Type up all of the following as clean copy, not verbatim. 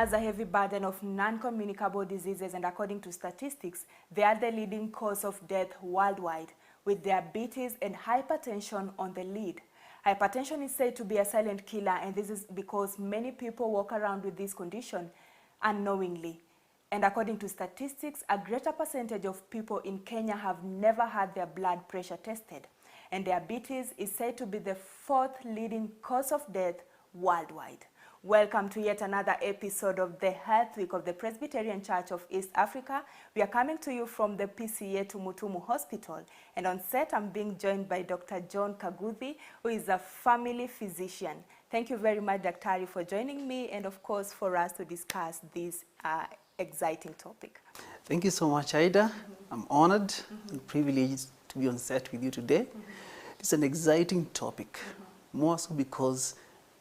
has a heavy burden of non-communicable diseases, and according to statistics, they are the leading cause of death worldwide, with diabetes and hypertension on the lead. Hypertension is said to be a silent killer, and this is because many people walk around with this condition unknowingly. And according to statistics, a greater percentage of people in Kenya have never had their blood pressure tested. And diabetes is said to be the fourth leading cause of death worldwide. Welcome to yet another episode of the Health Week of the Presbyterian Church of East Africa. We are coming to you from the PCA Tumutumu Hospital, and on set I'm being joined by Dr. John Kaguthi, who is a family physician. Thank you very much, Dr. for joining me, and of course for us to discuss this exciting topic. Thank you so much, Aida. I'm honored and privileged to be on set with you today. It's an exciting topic, more so because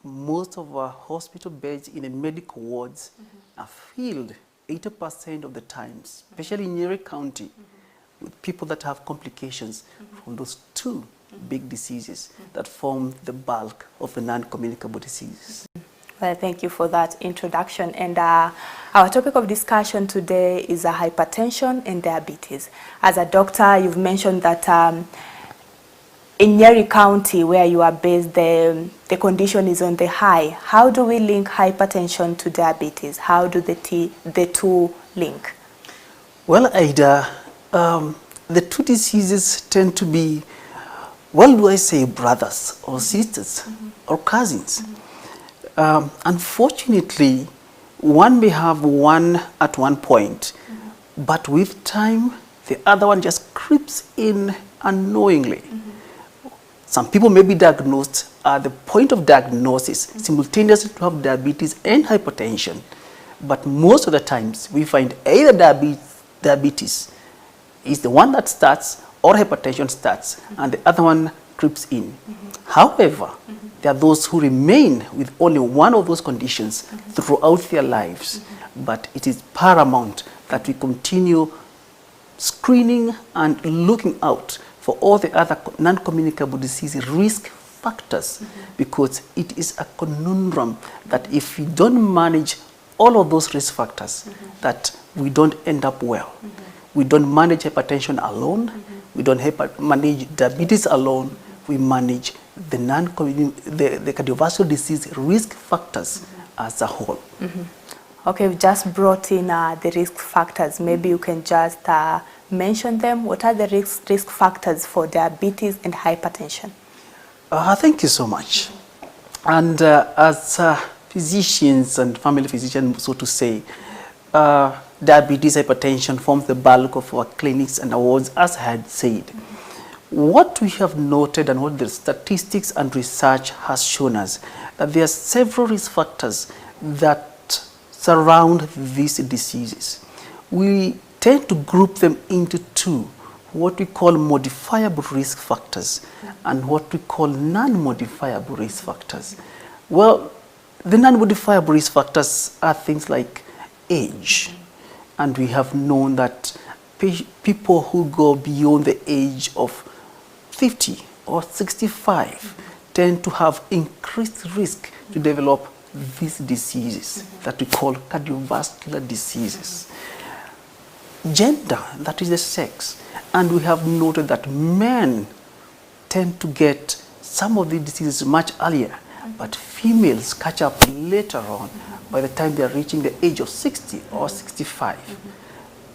most of our hospital beds in the medical wards are filled 80% of the time, especially in Nyeri County, with people that have complications from those two big diseases that form the bulk of the non-communicable diseases. Well, thank you for that introduction. And our topic of discussion today is hypertension and diabetes. As a doctor, you've mentioned that in Nyeri County, where you are based, the condition is on the high. How do we link hypertension to diabetes? How do the two link? Well, Aida, the two diseases tend to be, well, do I say brothers or sisters or cousins? Unfortunately, one may have one at one point, but with time, the other one just creeps in unknowingly. Some people may be diagnosed at the point of diagnosis simultaneously to have diabetes and hypertension. But most of the times we find either diabetes is the one that starts or hypertension starts and the other one creeps in. However, there are those who remain with only one of those conditions throughout their lives. But it is paramount that we continue screening and looking out for all the other non-communicable disease risk factors, because it is a conundrum that if we don't manage all of those risk factors, that we don't end up well. We don't manage hypertension alone, we don't manage diabetes alone, we manage the cardiovascular disease risk factors as a whole. Okay, we just brought in the risk factors. Maybe you can just mention them. What are the risk factors for diabetes and hypertension? Thank you so much. And as physicians and family physicians, so to say, diabetes, hypertension forms the bulk of our clinics and awards, as I had said. What we have noted and what the statistics and research has shown us, that there are several risk factors that surround these diseases. We tend to group them into two, what we call modifiable risk factors and what we call non-modifiable risk factors. Well, the non-modifiable risk factors are things like age. And we have known that people who go beyond the age of 50 or 65 tend to have increased risk to develop these diseases that we call cardiovascular diseases. Gender, that is the sex. And we have noted that men tend to get some of these diseases much earlier, but females catch up later on by the time they are reaching the age of 60 or 65.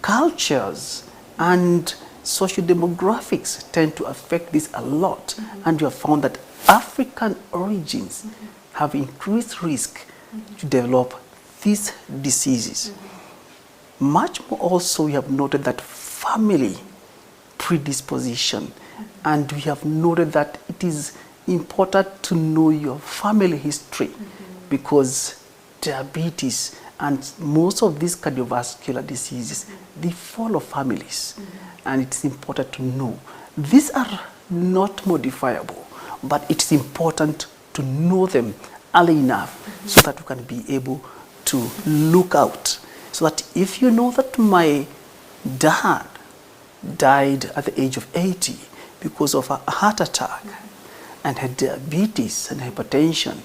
Cultures and social demographics tend to affect this a lot, and we have found that African origins have increased risk to develop these diseases. Much more also, we have noted that family predisposition, and we have noted that it is important to know your family history, because diabetes and most of these cardiovascular diseases, they follow families, and it's important to know. These are not modifiable, but it's important to know them early enough so that you can be able to look out. So that if you know that my dad died at the age of 80 because of a heart attack and had diabetes and hypertension,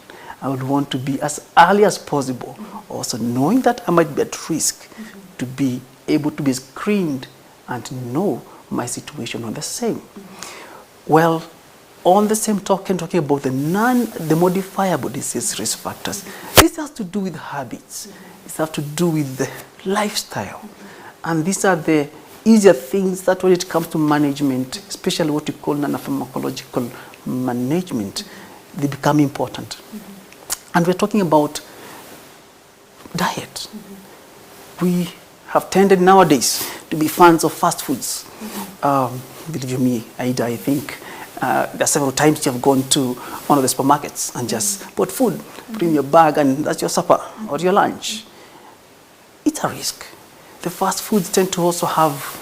I would want to be as early as possible, also knowing that I might be at risk, to be able to be screened and know my situation on the same. Well, on the same token, talking about the modifiable disease risk factors, this has to do with habits. This has to do with the lifestyle. And these are the easier things that when it comes to management, especially what we call non-pharmacological management, they become important. And we're talking about diet. We have tended nowadays to be fans of fast foods. Believe me, Aida, I think there are several times you have gone to one of the supermarkets and just bought food, put in your bag, and that's your supper or your lunch. It's a risk. The fast foods tend to also have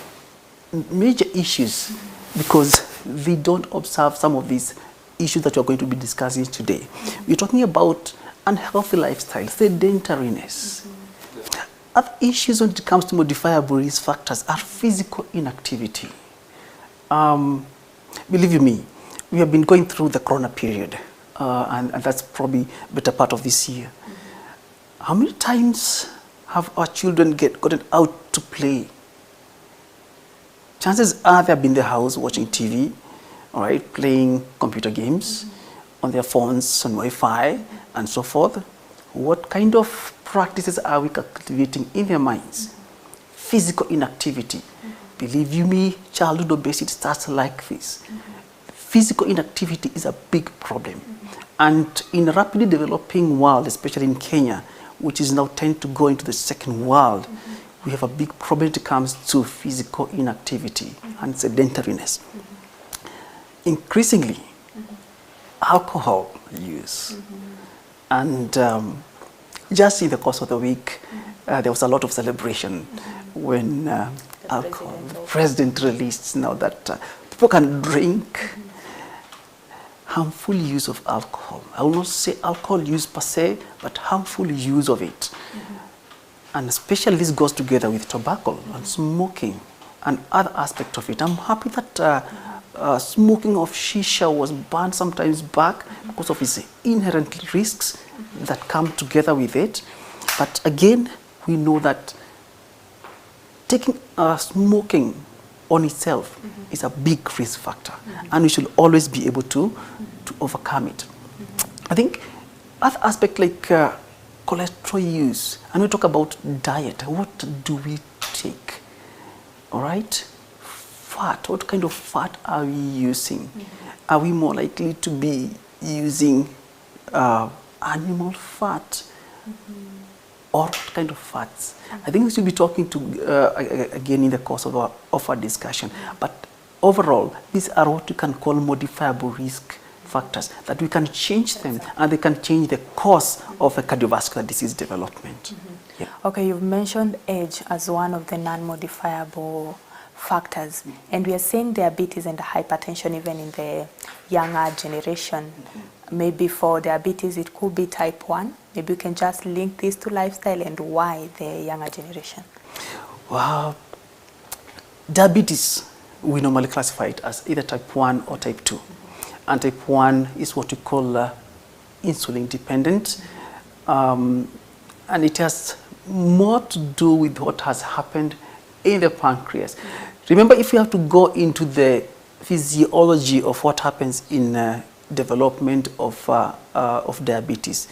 major issues because they don't observe some of these issues that we're going to be discussing today. We're talking about unhealthy lifestyle, sedentariness. Other issues when it comes to modifiable risk factors are physical inactivity. Believe you me, we have been going through the corona period, and that's probably a better part of this year. How many times have our children gotten out to play? Chances are they've been in the house watching TV, all right, playing computer games on their phones, on Wi-Fi, and so forth. What kind of practices are we cultivating in their minds? Physical inactivity. Believe you me, childhood obesity starts like this. Physical inactivity is a big problem. And in a rapidly developing world, especially in Kenya, which is now tend to go into the second world, we have a big problem when it comes to physical inactivity and sedentariness. Increasingly, alcohol use. And just in the course of the week, there was a lot of celebration when alcohol, the president released now that people can drink. Harmful use of alcohol. I will not say alcohol use per se, but harmful use of it. And especially this goes together with tobacco and smoking and other aspects of it. I'm happy that smoking of shisha was banned sometimes back because of its inherent risks that come together with it. But again, we know that taking smoking on itself is a big risk factor, and we should always be able to overcome it. I think other aspect like cholesterol use, and we talk about diet. What do we take? All right, fat. What kind of fat are we using? Are we more likely to be using animal fat? Or what kind of fats? I think we should be talking to again in the course of our discussion. But overall, these are what we can call modifiable risk factors, that we can change them and they can change the course of a cardiovascular disease development. Yeah. Okay, you've mentioned age as one of the non-modifiable factors, and we are seeing diabetes and hypertension even in the younger generation. Maybe for diabetes, it could be type 1. Maybe you can just link this to lifestyle and why the younger generation. Wow. Diabetes, we normally classify it as either type 1 or type 2. And type 1 is what we call insulin dependent. And it has more to do with what has happened in the pancreas. Remember, if you have to go into the physiology of what happens in development of diabetes,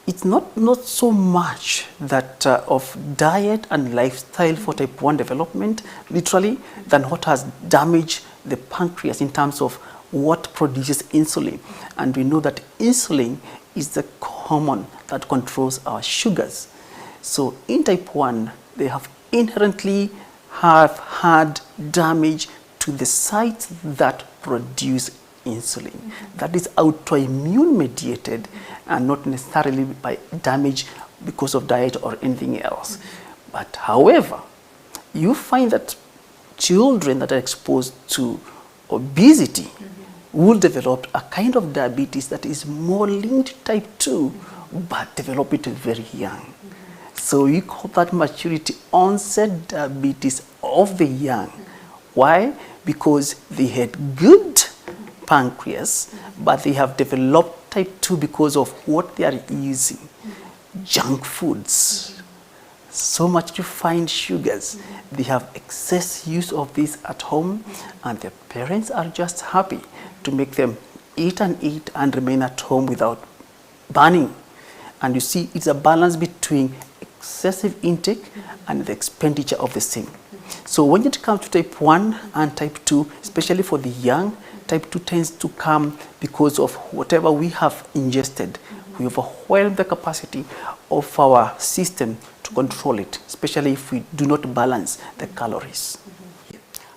it's not so much that of diet and lifestyle for type 1 development, literally, than what has damaged the pancreas in terms of what produces insulin. And we know that insulin is the hormone that controls our sugars. So in type 1, they have inherently had damage to the sites that produce insulin. That is autoimmune mediated and not necessarily by damage because of diet or anything else. But however, you find that children that are exposed to obesity will develop a kind of diabetes that is more linked to type 2, but develop it very young. So we call that maturity onset diabetes of the young. Why? Because they had good pancreas, but they have developed type 2 because of what they are using. Junk foods, so much refined sugars. They have excess use of this at home, and their parents are just happy to make them eat and remain at home without burning. And you see, it's a balance between excessive intake and the expenditure of the same. So when it comes to type 1 and type 2, especially for the young, type 2 tends to come because of whatever we have ingested. We overwhelm the capacity of our system to control it, especially if we do not balance the calories.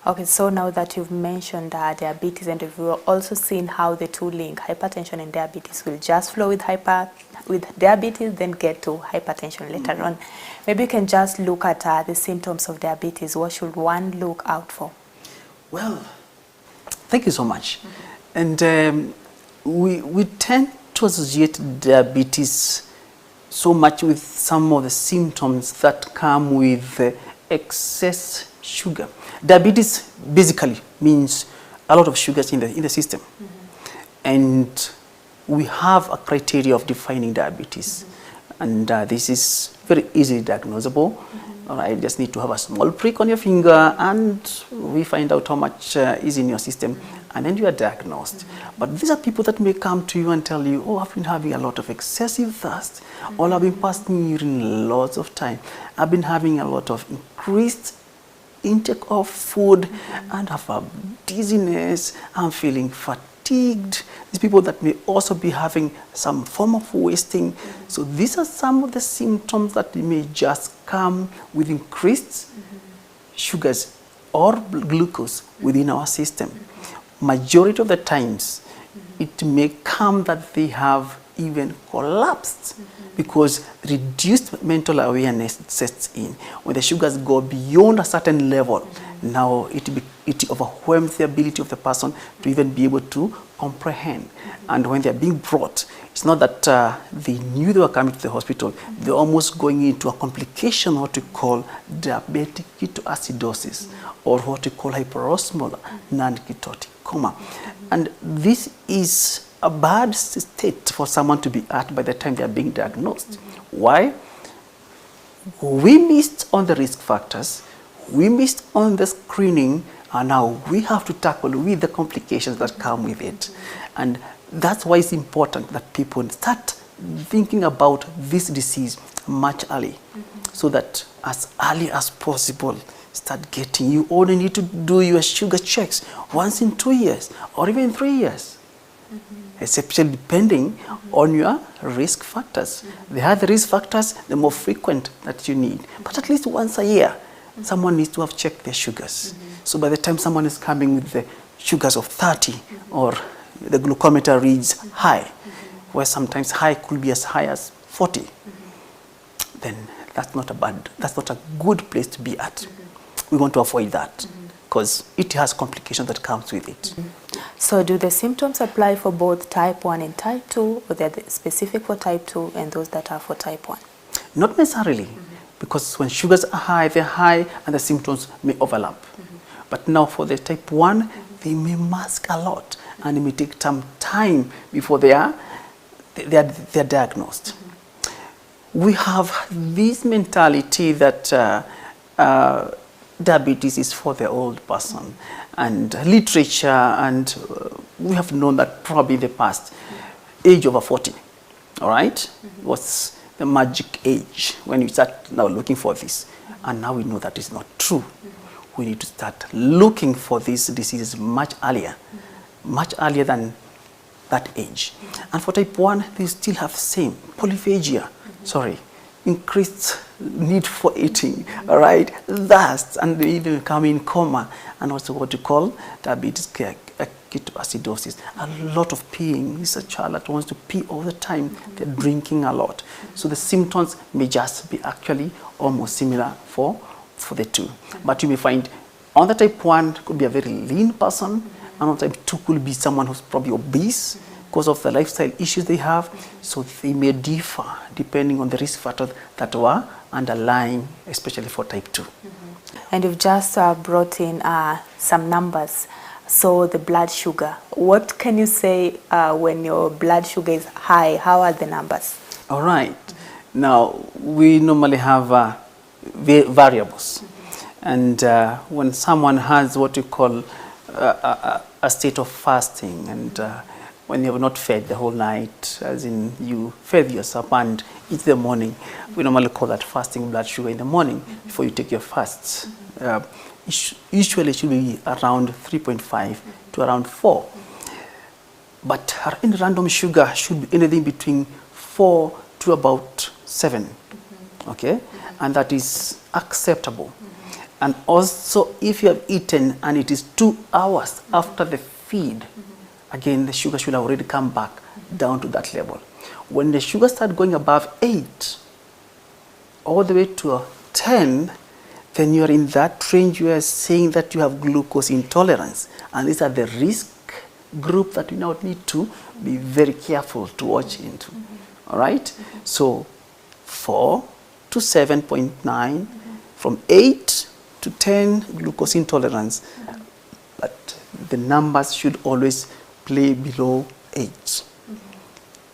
Okay, so now that you've mentioned diabetes, and we've also seen how the two link, hypertension and diabetes, will just flow with diabetes, then get to hypertension later on. Maybe you can just look at the symptoms of diabetes. What should one look out for? Well, thank you so much. And we tend to associate diabetes so much with some of the symptoms that come with excess sugar. Diabetes basically means a lot of sugars in the system. And we have a criteria of defining diabetes. And this is very easily diagnosable. All right, just need to have a small prick on your finger, and we find out how much is in your system, and then you are diagnosed. But these are people that may come to you and tell you, oh, I've been having a lot of excessive thirst, or I've been passing urine lots of time. I've been having a lot of increased intake of food, and I have dizziness, I'm feeling fatigued. These people that may also be having some form of wasting. So these are some of the symptoms that may just come with increased sugars or glucose within our system. Majority of the times, it may come that they have even collapsed because reduced mental awareness sets in. When the sugars go beyond a certain level, now it overwhelms the ability of the person to even be able to comprehend. And when they're being brought, it's not that they knew they were coming to the hospital. They're almost going into a complication, what we call diabetic ketoacidosis, or what we call hyperosmolar non-ketotic coma. And this is a bad state for someone to be at by the time they are being diagnosed. Why? We missed on the risk factors, we missed on the screening, and now we have to tackle with the complications that come with it. And that's why it's important that people start thinking about this disease much early, so that as early as possible, start getting, you only need to do your sugar checks once in 2 years or even 3 years. Especially depending on your risk factors. The higher the risk factors, the more frequent that you need. But at least once a year, someone needs to have checked their sugars. So by the time someone is coming with the sugars of 30, or the glucometer reads high, where sometimes high could be as high as 40, then that's not a good place to be at. We want to avoid that, because it has complications that comes with it. So do the symptoms apply for both type 1 and type 2, or they're specific for type 2 and those that are for type 1? Not necessarily, because when sugars are high, they're high, and the symptoms may overlap. But now for the type 1, they may mask a lot, and it may take some time before they are diagnosed. We have this mentality that diabetes is for the old person, and literature, and we have known that probably in the past, age over 40, all right, was the magic age when you start now looking for this. And now we know that is not true. We need to start looking for these diseases much earlier than that age. And for type 1, they still have the same polyphagia, increased need for eating, all right, thirst, and they even come in coma, and also what you call diabetes ketoacidosis. A lot of peeing. This is a child that wants to pee all the time. They're drinking a lot. So the symptoms may just be actually almost similar for the two. But you may find on the type 1 could be a very lean person, and on type 2 could be someone who's probably obese because of the lifestyle issues they have. So they may differ depending on the risk factors that were underlying, especially for type 2. And you've just brought in some numbers. So the blood sugar. What can you say when your blood sugar is high? How are the numbers? All right. Now, we normally have variables. And when someone has what we call a state of fasting, and when you have not fed the whole night, as in you fed yourself and eat the morning, we normally call that fasting blood sugar in the morning before you take your fasts. Usually it should be around 3.5 to around 4. But in random sugar should be anything between 4 to about 7. Okay? And that is acceptable. And also, if you have eaten and it is 2 hours after the feed, again, the sugar should have already come back down to that level. When the sugar starts going above 8, all the way to 10, then you are in that range. You are saying that you have glucose intolerance. And these are the risk group that you now need to be very careful to watch into. All right? So 4 to 7.9, from 8 to 10, glucose intolerance. But the numbers should always play below 8.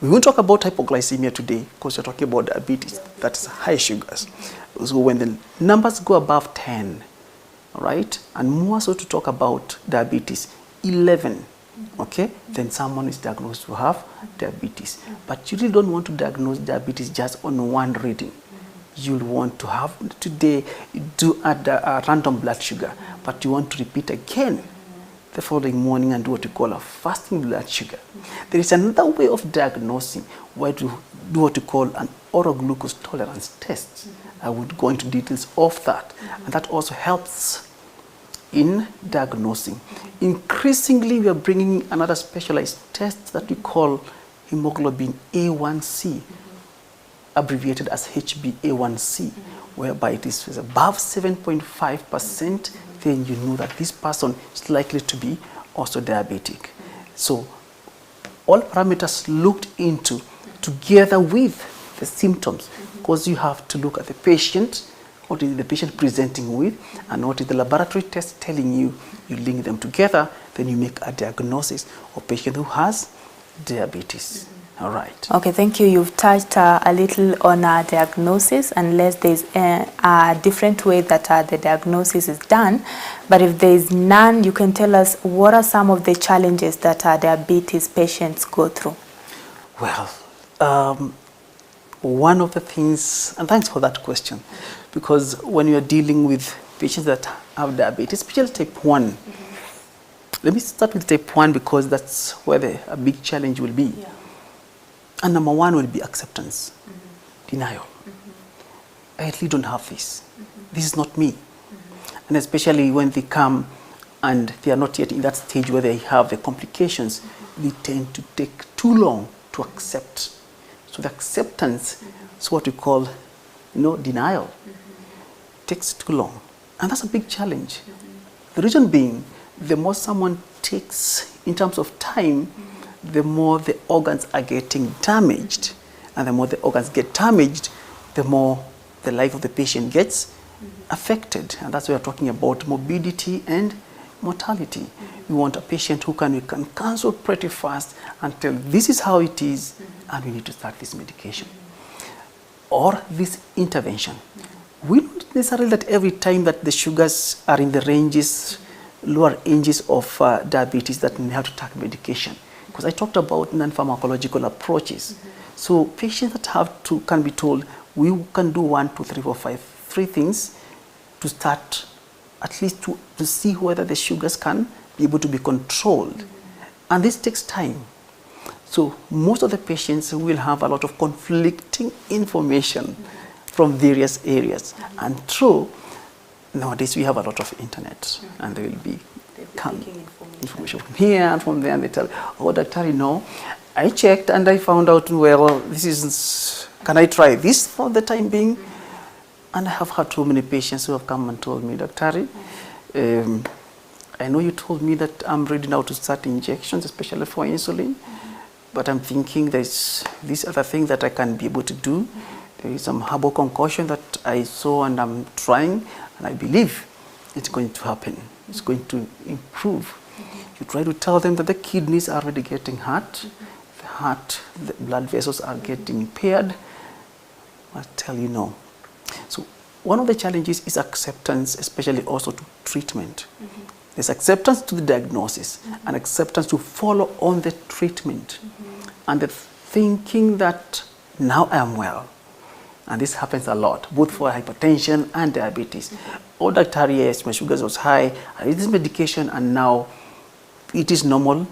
We won't talk about hypoglycemia today because we're talking about diabetes. That's high sugars. So when the numbers go above 10, all right, and more so to talk about diabetes, 11, okay, then someone is diagnosed to have diabetes. But you really don't want to diagnose diabetes just on one reading. You'll want to have, today, you do a random blood sugar, but you want to repeat again the following morning and do what we call a fasting blood sugar. There is another way of diagnosing where to do what we call an oral glucose tolerance test. I would go into details of that. And that also helps in diagnosing. Increasingly, we are bringing another specialized test that we call hemoglobin A1c, abbreviated as HbA1c, whereby it is above 7.5%, then you know that this person is likely to be also diabetic. So all parameters looked into together with the symptoms, because you have to look at the patient, what is the patient presenting with, and what is the laboratory test telling you. You link them together, then you make a diagnosis of patient who has diabetes. All right. Okay, thank you. You've touched a little on diagnosis, unless there's a different way that the diagnosis is done. But if there's none, you can tell us what are some of the challenges that diabetes patients go through? Well, one of the things, and thanks for that question, because when you're dealing with patients that have diabetes, especially type 1, let me start with type 1 because that's where a big challenge will be. Yeah. And number 1 will be acceptance, denial. I really don't have this. This is not me. And especially when they come and they are not yet in that stage where they have the complications, they tend to take too long to accept. So the acceptance is what we call, denial. Takes too long. And that's a big challenge. The reason being, the more someone takes in terms of time, the more the organs are getting damaged. And the more the organs get damaged, the more the life of the patient gets affected. And that's why we're talking about morbidity and mortality. We want a patient who we can cancel pretty fast and tell this is how it is, and we need to start this medication. Or this intervention. We don't necessarily that every time that the sugars are in the ranges, lower ranges of diabetes, that we have to take medication. Because I talked about non-pharmacological approaches. So patients that can be told, we can do 1, 2, 3, 4, 5, 3 things to start, at least to see whether the sugars can be able to be controlled. And this takes time. So most of the patients will have a lot of conflicting information from various areas. And true, nowadays we have a lot of internet, and there will be information from here and from there, and they tell, oh, doctor, I checked and I found out, well, this is, can I try this for the time being? And I have had too many patients who have come and told me, doctor, I know you told me that I'm ready now to start injections, especially for insulin, but I'm thinking there's this other thing that I can be able to do. There is some herbal concoction that I saw and I'm trying, and I believe it's going to happen. It's going to improve try to tell them that the kidneys are already getting hurt, the blood vessels are getting impaired. I'll tell you no. So one of the challenges is acceptance, especially also to treatment. There's acceptance to the diagnosis and acceptance to follow on the treatment. And the thinking that now I am well. And this happens a lot, both for hypertension and diabetes. Oh, doctor, yes, my sugars was high, I need this medication, and now it is normal,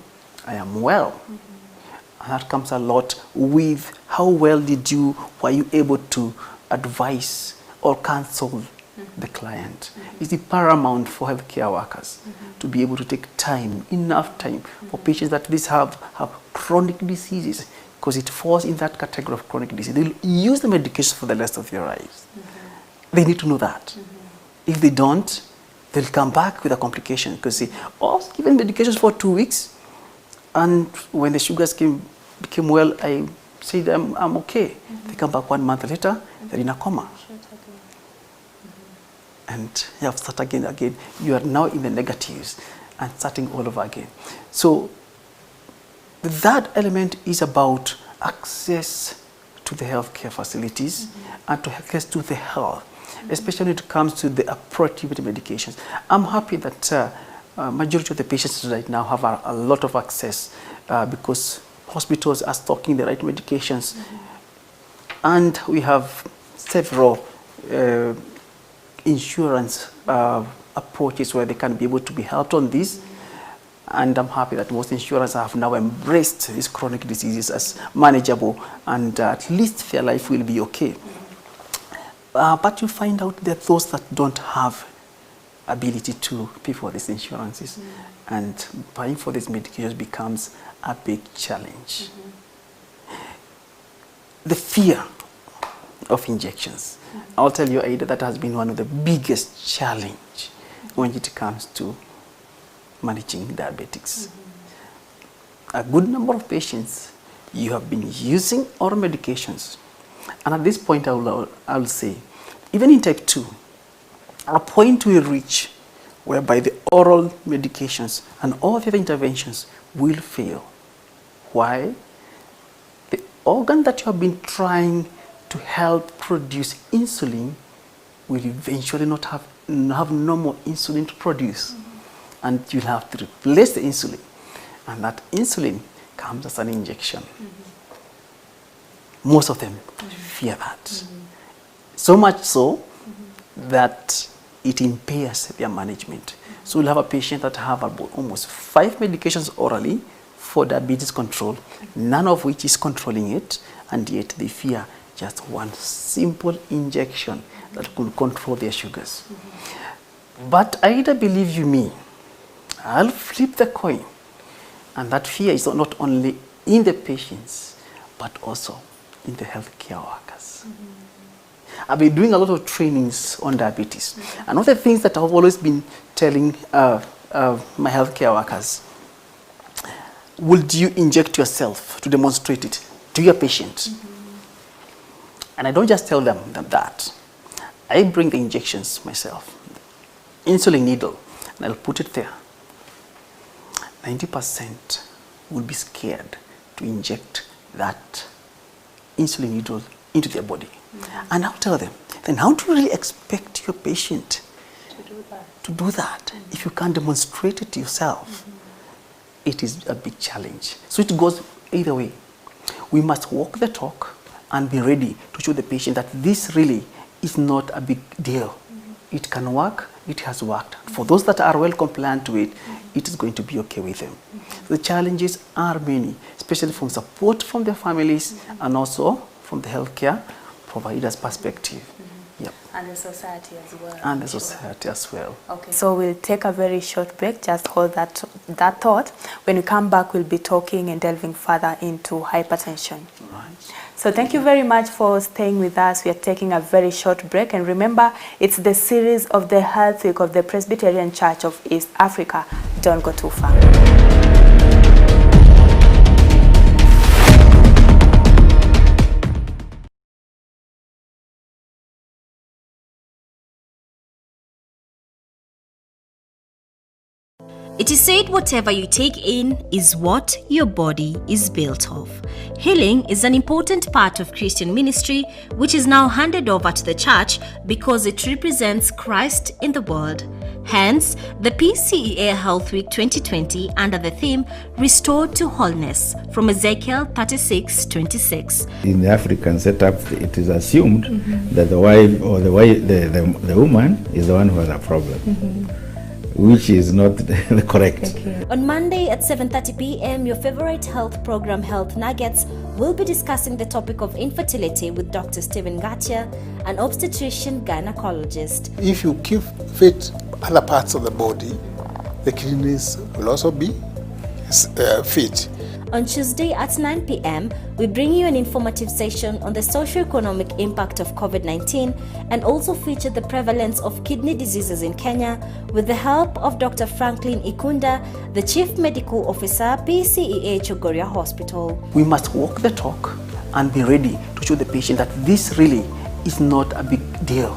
I am well. And that comes a lot with how well were you able to advise or counsel the client. It's the paramount for healthcare workers to be able to take time, enough time, for patients that have chronic diseases, because it falls in that category of chronic disease. They'll use the medication for the rest of their lives. They need to know that. If they don't, they'll come back with a complication, because I was given medications for 2 weeks, and when the sugars became well, I said I'm okay. They come back 1 month later, they're in a coma. And you have to start again. You are now in the negatives and starting all over again. So that element is about access to the healthcare facilities and to access to the health, especially when it comes to the appropriate medications. I'm happy that majority of the patients right now have a lot of access because hospitals are stocking the right medications. And we have several insurance approaches where they can be able to be helped on this. And I'm happy that most insurance have now embraced these chronic diseases as manageable, and at least their life will be okay. But you find out that those that don't have ability to pay for these insurances, and buying for these medications becomes a big challenge. The fear of injections. I'll tell you, Aida, that has been one of the biggest challenge when it comes to managing diabetics. A good number of patients, you have been using oral medications. And at this point, I will say, even in type 2, a point will reach whereby the oral medications and all the other interventions will fail. Why? The organ that you have been trying to help produce insulin will eventually not have no more insulin to produce. And you'll have to replace the insulin. And that insulin comes as an injection. Most of them fear that. So much so that it impairs their management. So you'll have a patient that have about almost 5 medications orally for diabetes control, none of which is controlling it, and yet they fear just one simple injection that could control their sugars. But either believe you me, I'll flip the coin. And that fear is not only in the patients, but also in the healthcare workers. I've been doing a lot of trainings on diabetes. And one of the things that I've always been telling my healthcare workers, would you inject yourself to demonstrate it to your patient? And I don't just tell them that. I bring the injections myself, insulin needle, and I'll put it there. 90% will be scared to inject that insulin needle into their body. And I'll tell them, then how do you really expect your patient to do that if you can't demonstrate it yourself? It is a big challenge. So it goes either way. We must walk the talk and be ready to show the patient that this really is not a big deal. It can work, it has worked. For those that are well compliant to it, it is going to be okay with them. The challenges are many, especially from support from their families and also from the healthcare provider's perspective. Yep. And the society as well. And the society as well. Okay, so we'll take a very short break. Just hold that thought. When we come back, we'll be talking and delving further into hypertension. Right. So thank you very much for staying with us. We are taking a very short break. And remember, it's the series of the Health Week of the Presbyterian Church of East Africa. Don't go too far. It is said whatever you take in is what your body is built of. Healing is an important part of Christian ministry, which is now handed over to the church because it represents Christ in the world. Hence, the PCEA Health Week 2020 under the theme Restored to Wholeness from Ezekiel 36:26. In the African setup, it is assumed that the wife or the woman is the one who has a problem. Which is not correct. Okay. On Monday at 7:30 p.m., your favorite health program, Health Nuggets, will be discussing the topic of infertility with Dr. Stephen Gatia, an obstetrician gynecologist. If you keep fit other parts of the body, the kidneys will also be fit. On Tuesday at 9 p.m., we bring you an informative session on the socio-economic impact of COVID-19 and also feature the prevalence of kidney diseases in Kenya with the help of Dr. Franklin Ikunda, the Chief Medical Officer, PCEA Chogoria Hospital. We must walk the talk and be ready to show the patient that this really is not a big deal.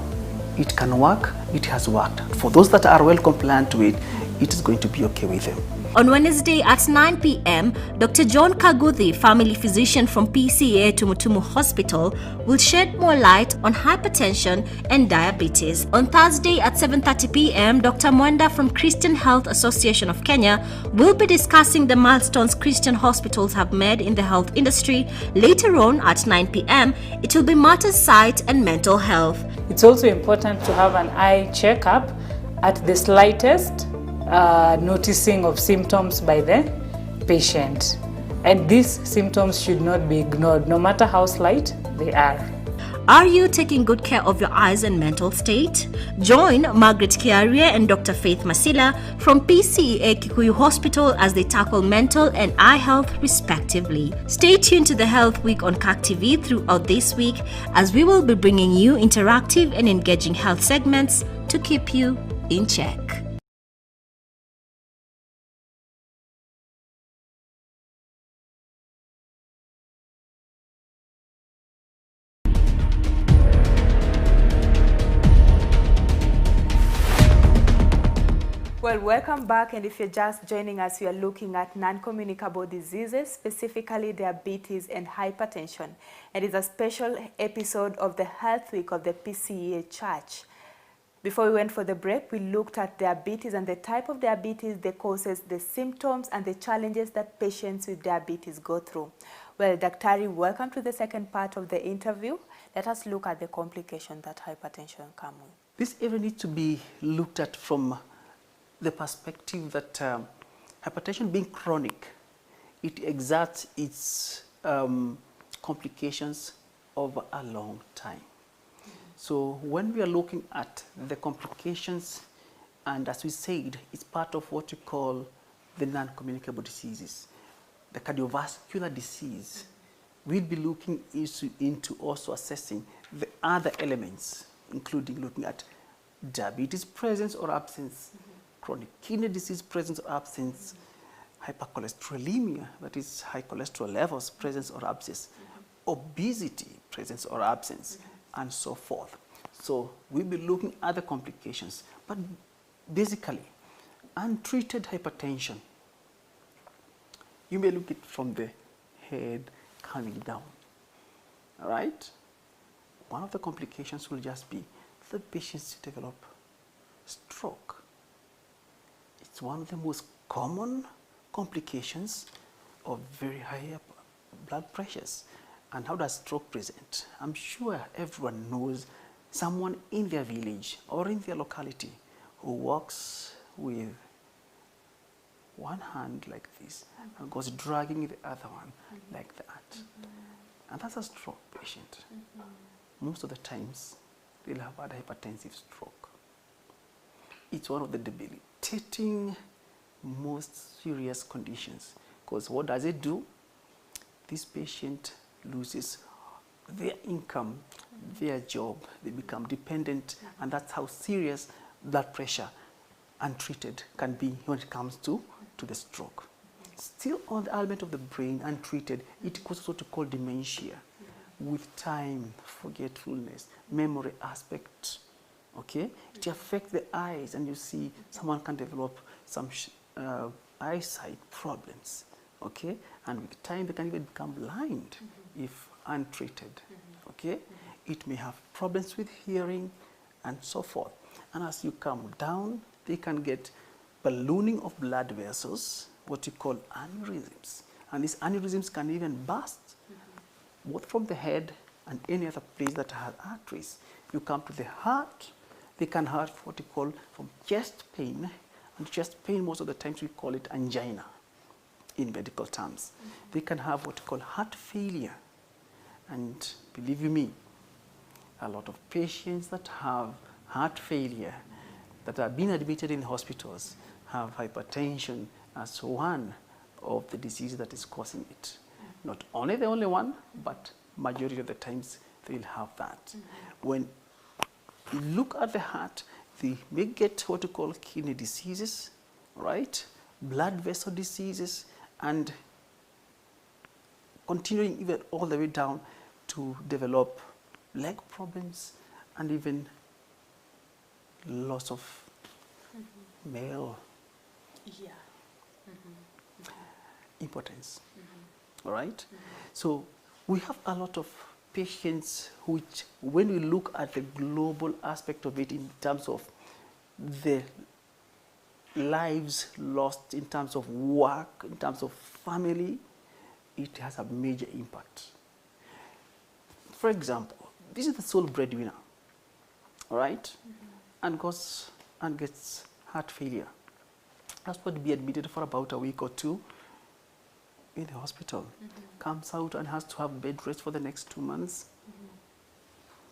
It can work, it has worked. For those that are well compliant to it, it is going to be okay with them. On Wednesday at 9 p.m., Dr. John Kaguthi, family physician from PCA Tumutumu Hospital, will shed more light on hypertension and diabetes. On Thursday at 7:30 p.m., Dr. Mwenda from Christian Health Association of Kenya will be discussing the milestones Christian hospitals have made in the health industry. Later on at 9 p.m., it will be matters sight and mental health. It's also important to have an eye checkup at the slightest noticing of symptoms by the patient, and these symptoms should not be ignored no matter how slight they are. Are you taking good care of your eyes and mental state? Join Margaret Kiaria and Dr. Faith Masila from PCEA Kikuyu Hospital as they tackle mental and eye health respectively. Stay tuned to the Health Week on CAC TV throughout this week as we will be bringing you interactive and engaging health segments to keep you in check. Well, welcome back, and if you're just joining us, we are looking at non-communicable diseases, specifically diabetes and hypertension. And it's a special episode of the Health Week of the PCEA Church. Before we went for the break, we looked at diabetes and the type of diabetes, the causes, the symptoms, and the challenges that patients with diabetes go through. Well, Daktari, welcome to the second part of the interview. Let us look at the complications that hypertension comes with. This area needs to be looked at from the perspective that hypertension being chronic, it exerts its complications over a long time. So when we are looking at the complications, and as we said, it's part of what we call the non-communicable diseases, the cardiovascular disease, we'll be looking into also assessing the other elements, including looking at diabetes presence or absence, chronic kidney disease presence or absence, hypercholesterolemia, that is high cholesterol levels, presence or absence, obesity, presence or absence, and so forth. So we'll be looking at the complications, but basically, untreated hypertension, you may look it from the head coming down, all right? One of the complications will just be the patients develop stroke. It's one of the most common complications of very high blood pressures. And how does stroke present? I'm sure everyone knows someone in their village or in their locality who walks with one hand like this and goes dragging the other one like that. And that's a stroke patient. Most of the times, they'll have had hypertensive stroke. It's one of the debilitating, most serious conditions, because what does it do? This patient loses their income, their job, they become dependent, and that's how serious blood pressure untreated can be when it comes to the stroke. Still on the element of the brain, untreated, it causes what we call dementia, with time, forgetfulness, memory aspect. Okay, it affects the eyes, and you see someone can develop some eyesight problems, okay? And with time, they can even become blind if untreated, okay? It may have problems with hearing and so forth. And as you come down, they can get ballooning of blood vessels, what you call aneurysms. And these aneurysms can even burst, both from the head and any other place that has arteries. You come to the heart, they can have what you call from chest pain, and chest pain most of the times we call it angina in medical terms. They can have what you call heart failure. And believe you me, a lot of patients that have heart failure, that have been admitted in hospitals, have hypertension as one of the diseases that is causing it. Not only the only one, but majority of the times they will have that. When you look at the heart, they may get what you call kidney diseases, right? Blood vessel diseases, and continuing even all the way down to develop leg problems and even loss of male impotence. All right? So we have a lot of patients which, when we look at the global aspect of it in terms of the lives lost, in terms of work, in terms of family, it has a major impact. For example, this is the sole breadwinner, all right? And goes and gets heart failure. Has to be admitted for about a week or two in the hospital. Comes out and has to have bed rest for the next 2 months.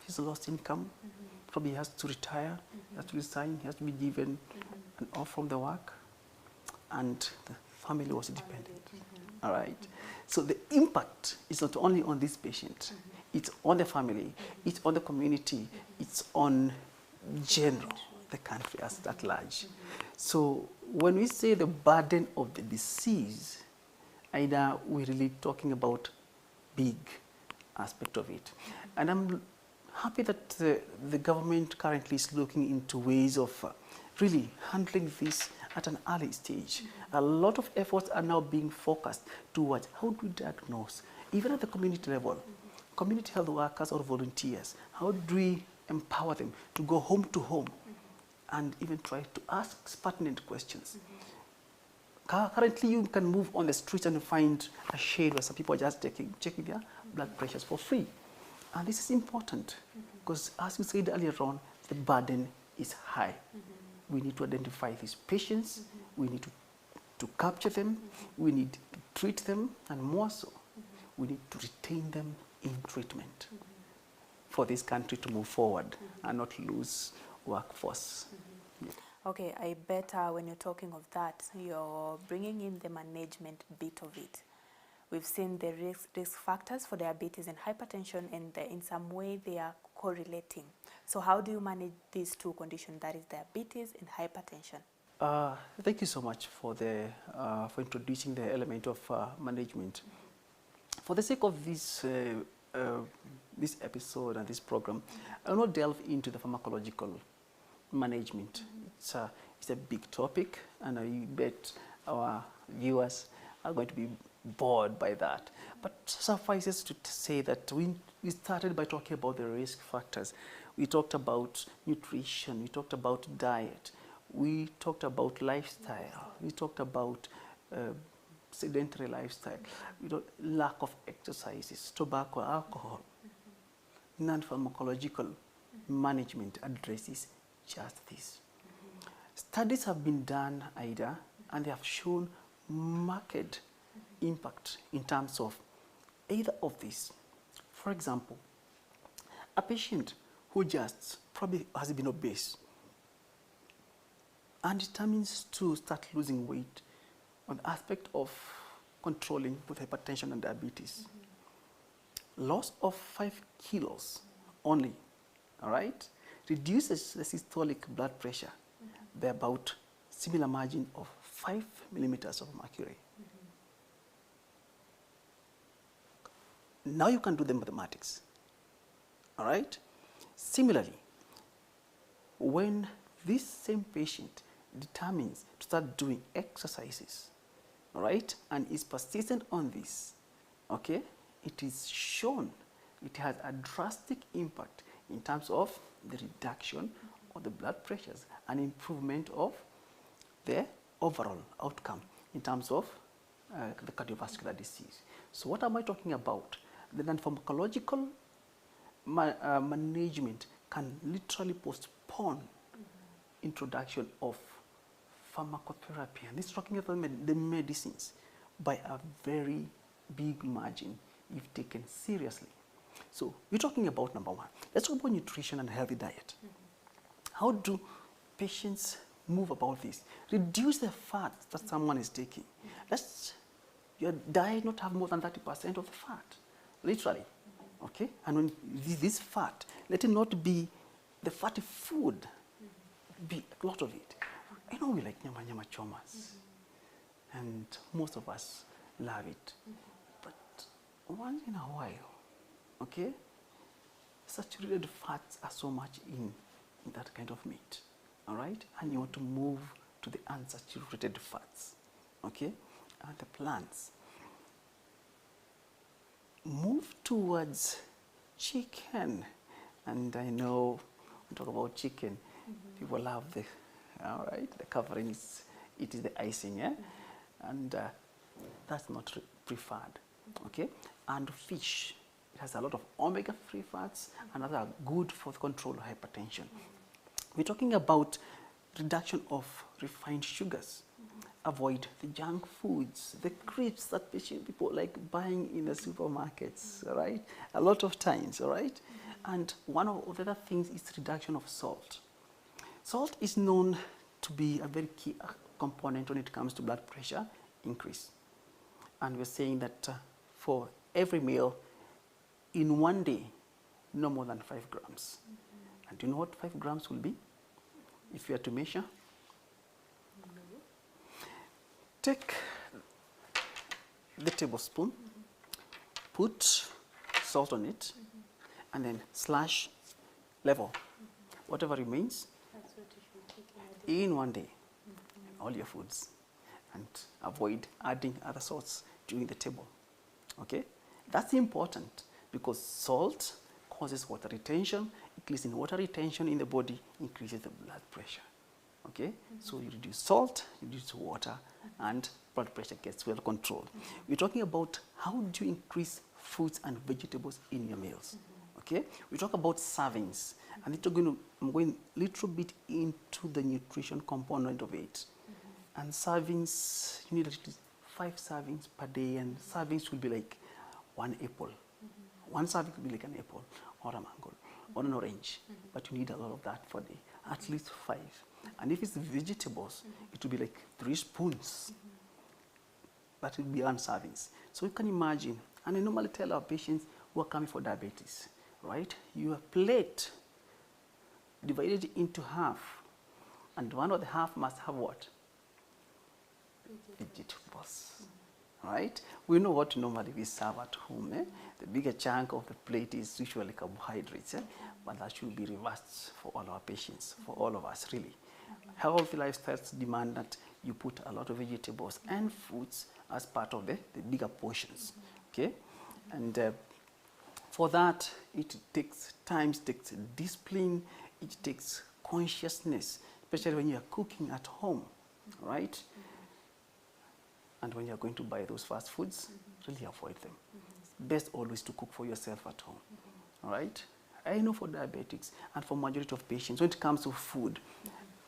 He's lost income. Probably has to retire, has to resign, he has to be given an off from the work. And the family was dependent. All right? So the impact is not only on this patient, it's on the family, it's on the community, it's on general, the country as at large. So when we say the burden of the disease, either we're really talking about big aspect of it. And I'm happy that the government currently is looking into ways of really handling this at an early stage. A lot of efforts are now being focused towards how do we diagnose, even at the community level, community health workers or volunteers, how do we empower them to go home to home and even try to ask pertinent questions. Currently, you can move on the streets and find a shade where some people are just checking their blood pressures for free. And this is important because, as you said earlier on, the burden is high. We need to identify these patients, we need to capture them, we need to treat them, and more so, we need to retain them in treatment for this country to move forward and not lose workforce. Yeah. Okay, I bet when you're talking of that, you're bringing in the management bit of it. We've seen the risk factors for diabetes and hypertension, and in some way they are correlating. So how do you manage these two conditions, that is diabetes and hypertension? Thank you so much for introducing the element of management. For the sake of this episode and this program, I will not delve into the pharmacological management. It's a big topic, and I bet our viewers are going to be bored by that. But suffices to say that we started by talking about the risk factors. We talked about nutrition, we talked about diet, we talked about lifestyle, we talked about sedentary lifestyle, lack of exercises, tobacco, alcohol. Non-pharmacological management addresses just this. Studies have been done, Ida, and they have shown marked impact in terms of either of these. For example, a patient who just probably has been obese and determines to start losing weight on the aspect of controlling both hypertension and diabetes. Loss of 5 kilos only, all right, reduces the systolic blood pressure by about similar margin of 5 millimeters of mercury. Now you can do the mathematics, all right? Similarly, when this same patient determines to start doing exercises, all right, and is persistent on this, okay, it is shown it has a drastic impact in terms of the reduction of the blood pressures and improvement of the overall outcome in terms of the cardiovascular disease. So what am I talking about? The non-pharmacological management can literally postpone introduction of pharmacotherapy, and this is talking about the medicines, by a very big margin if taken seriously. So we're talking about number one. Let's talk about nutrition and healthy diet. How do patients move about this? Reduce the fat that someone is taking. Let's your diet not have more than 30% of the fat, literally. Okay? And when this fat, let it not be the fatty food, be a lot of it. I know we like nyama chomas, and most of us love it. But once in a while, okay, saturated fats are so much in that kind of meat, all right? And you want to move to the unsaturated fats, okay? And the plants. Move towards chicken. And I know we talk about chicken, people love the, all right, the covering, it is the icing, yeah? And that's not preferred, okay? And fish, it has a lot of omega-3 fats and other are good for the control of hypertension. We're talking about reduction of refined sugars. Avoid the junk foods, the crisps that people like buying in the supermarkets, all right? A lot of times, all right? And one of the other things is reduction of salt. Salt is known to be a very key component when it comes to blood pressure increase. And we're saying that for every meal in one day, no more than 5 grams. And do you know what 5 grams will be? If you are to measure, take the tablespoon, put salt on it, and then slash level. Whatever remains in one day, all your foods, and avoid adding other salts during the table. Okay? That's important because salt causes water retention. Increasing water retention in the body increases the blood pressure. Okay? So you reduce salt, you reduce water, and blood pressure gets well controlled. We're talking about how do you increase fruits and vegetables in your meals. Okay? We talk about servings. And I'm going a little bit into the nutrition component of it. And servings, you need at least 5 servings per day, and servings will be like 1 apple. One serving could be like an apple or a mango or an orange, but you need a lot of that for day, at least 5. And if it's vegetables, it will be like 3 spoons. That will be 1 servings. So you can imagine, and I normally tell our patients who are coming for diabetes, right? Your plate divided into half, and one of the half must have what? Vegetables. Right? We know what normally we serve at home. Eh? The bigger chunk of the plate is usually carbohydrates, eh? But that should be reversed for all our patients, for all of us, really. Healthy lifestyles demand that you put a lot of vegetables and fruits as part of the bigger portions. Okay? And for that, it takes time, it takes discipline, it takes consciousness, especially when you're cooking at home, right? And when you're going to buy those fast foods, really avoid them. Best always to cook for yourself at home, all right? I know for diabetics and for majority of patients, when it comes to food,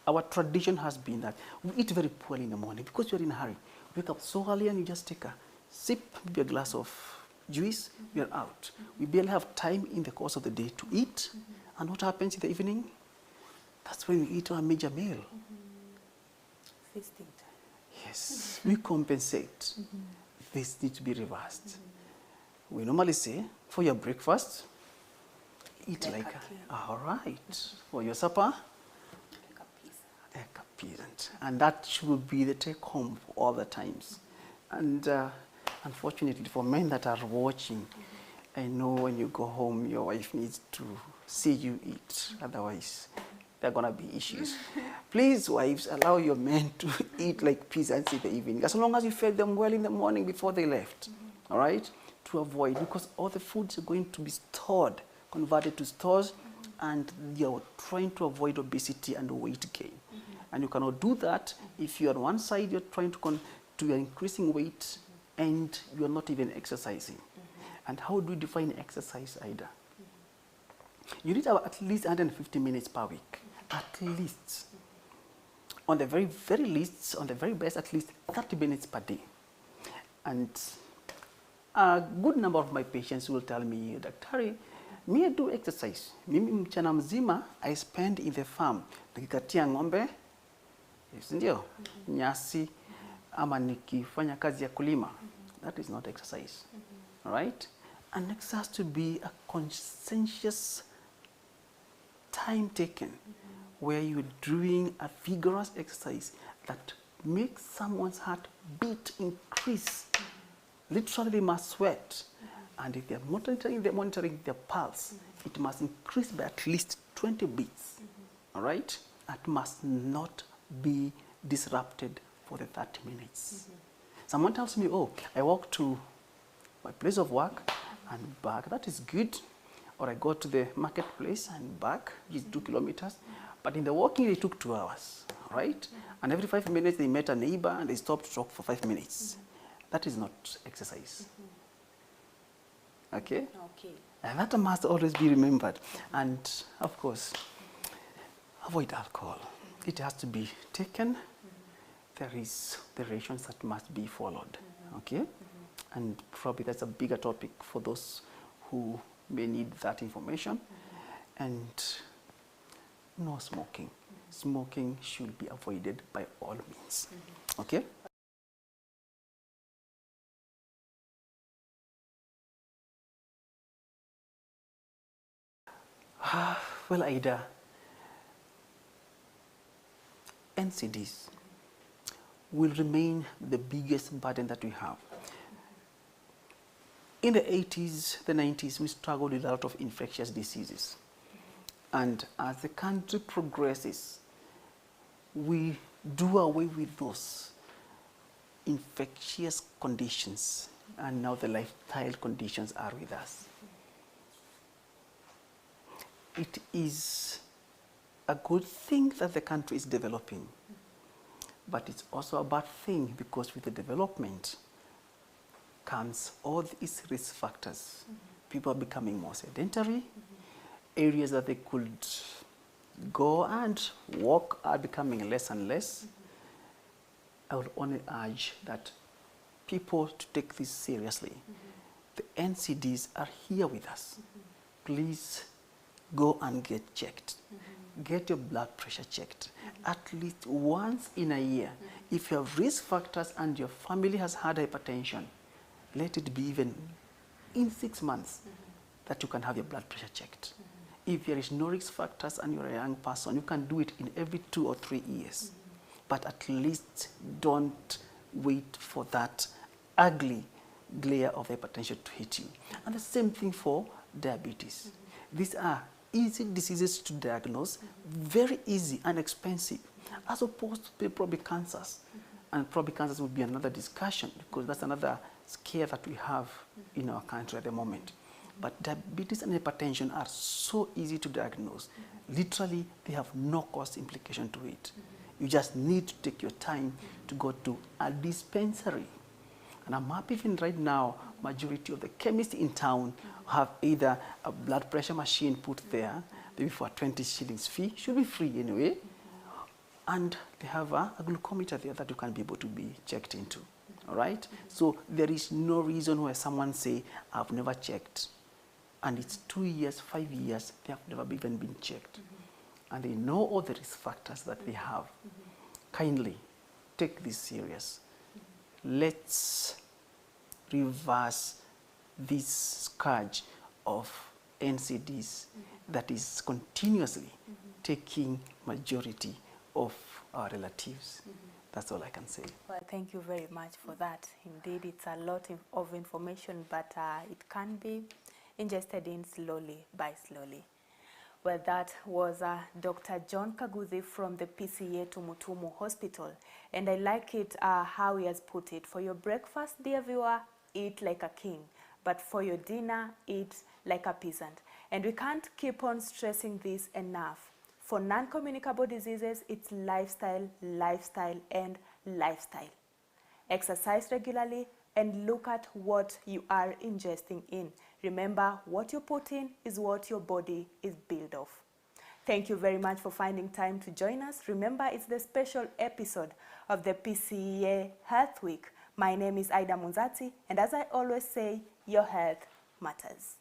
our tradition has been that we eat very poorly in the morning because you're in a hurry. Wake up so early and you just take a sip, maybe a glass of juice, we're out. We barely have time in the course of the day to eat. And what happens in the evening? That's when we eat our major meal. Feasting time. Yes, we compensate. This needs to be reversed. We normally say, for your breakfast, eat like all right. For your supper, like a peasant. And that should be the take home for all the times. And unfortunately, for men that are watching, I know when you go home, your wife needs to see you eat. Otherwise, there are going to be issues. Please, wives, allow your men to eat like peasants in the evening, as long as you fed them well in the morning before they left, all right? To avoid, because all the foods are going to be stored, converted to stores, and you're trying to avoid obesity and weight gain. And you cannot do that if you're on one side, you're trying to increasing weight, and you're not even exercising. And how do you define exercise, Ida? You need at least 150 minutes per week, at least. On the very, very least, on the very best, at least 30 minutes per day. And a good number of my patients will tell me, Daktari, me I do exercise. Mimi mchana mzima I spend in the farm. Nikikatia ng'ombe, ndio, nyasi, ama nikifanya kazi ya kulima. That is not exercise, all right? And it has to be a conscientious time taken where you're doing a vigorous exercise that makes someone's heart beat increase. Literally, they must sweat. And if they're monitoring their pulse, it must increase by at least 20 beats, all right? It must not be disrupted for the 30 minutes. Someone tells me, oh, I walk to my place of work and back. That is good. Or I go to the marketplace and back, it's 2 kilometers. But in the walking, they took 2 hours, right? And every 5 minutes, they met a neighbor and they stopped to talk for 5 minutes. That is not exercise. Okay? Okay. And that must always be remembered. And of course, avoid alcohol. It has to be taken. There is the rations that must be followed. Okay? And probably that's a bigger topic for those who may need that information. And no smoking. Smoking should be avoided by all means. Okay? Well, Ida, NCDs will remain the biggest burden that we have. In the 80s, the 90s, we struggled with a lot of infectious diseases. And as the country progresses, we do away with those infectious conditions. And now the lifestyle conditions are with us. It is a good thing that the country is developing. But it's also a bad thing because with the development comes all these risk factors. People are becoming more sedentary. Areas that they could go and walk are becoming less and less. I would only urge that people to take this seriously. The NCDs are here with us. Please go and get checked. Get your blood pressure checked at least once in a year. If you have risk factors and your family has had hypertension, let it be even in 6 months that you can have your blood pressure checked. If there is no risk factors and you're a young person, you can do it in every 2 or 3 years. But at least don't wait for that ugly glare of hypertension to hit you. And the same thing for diabetes. These are easy diseases to diagnose, very easy and expensive, as opposed to probably cancers. And probably cancers would be another discussion because that's another scare that we have in our country at the moment. But diabetes and hypertension are so easy to diagnose. Literally, they have no cost implication to it. You just need to take your time to go to a dispensary. And I'm happy even right now, majority of the chemists in town have either a blood pressure machine put there, maybe for a 20 shillings fee, should be free anyway, and they have a glucometer there that you can be able to be checked into, all right? So there is no reason why someone say, I've never checked, and it's 2 years, 5 years, they have never even been checked. And they know all the risk factors that they have. Kindly take this serious. Let's reverse this scourge of NCDs that is continuously taking majority of our relatives. That's all I can say. Well, thank you very much for that. Indeed, it's a lot of information, but it can be ingested in slowly by slowly. Well, that was Dr. John Kaguthi from the PCA Tumutumu Hospital. And I like it how he has put it. For your breakfast, dear viewer, eat like a king. But for your dinner, eat like a peasant. And we can't keep on stressing this enough. For non-communicable diseases, it's lifestyle, lifestyle, and lifestyle. Exercise regularly and look at what you are ingesting in. Remember, what you put in is what your body is built of. Thank you very much for finding time to join us. Remember, it's the special episode of the PCA Health Week. My name is Aida Munzati, and as I always say, your health matters.